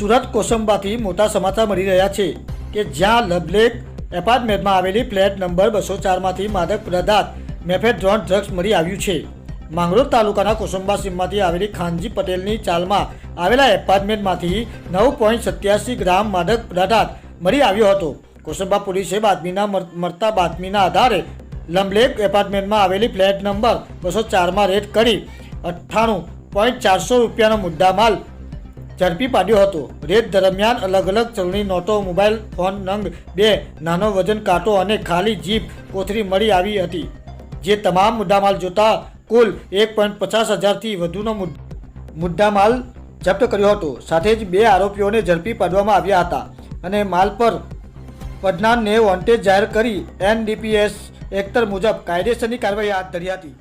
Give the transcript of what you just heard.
સુરત કોસંબાથી મોટા સમાચાર મળી રહ્યા છે કે જ્યાં લવલેક એપાર્ટમેન્ટમાં આવેલી ફ્લેટ નંબર 204માંથી માદક પદાર્થ મેફેડ્રોન ડ્રગ્સ મળી આવ્યું છે। માંગરોળ તાલુકાના કોસંબા સીમમાંથી આવેલી ખાનજી પટેલની ચાલમાં આવેલા એપાર્ટમેન્ટમાંથી 9.87 ગ્રામ માદક પદાર્થ મળી આવ્યો હતો। કોસંબા પોલીસે મળતા બાતમીના આધારે લવલેક એપાર્ટમેન્ટમાં આવેલી ફ્લેટ નંબર 204માં રેડ કરી 98.400 રૂપિયાનો મુદ્દામાલ ઝડપી પાડ્યો હતો। રેડ દરમિયાન અલગ અલગ ચલણી નોટો, મોબાઈલ ફોન નંગ 2, નાનો વજન કાંટો અને ખાલી જીપ કોથળી મળી આવી હતી। જે તમામ મુદ્દામાલ જોતા કુલ 1.50 હજારથી વધુનો મુદ્દામાલ જપ્ત કર્યો હતો। સાથે જ 2 આરોપીઓને ઝડપી પાડવામાં આવ્યા હતા અને માલ પર પડનારને વોન્ટેડ જાહેર કરી NDPS એક્ટ મુજબ કાયદેસરની કાર્યવાહી હાથ ધરી હતી।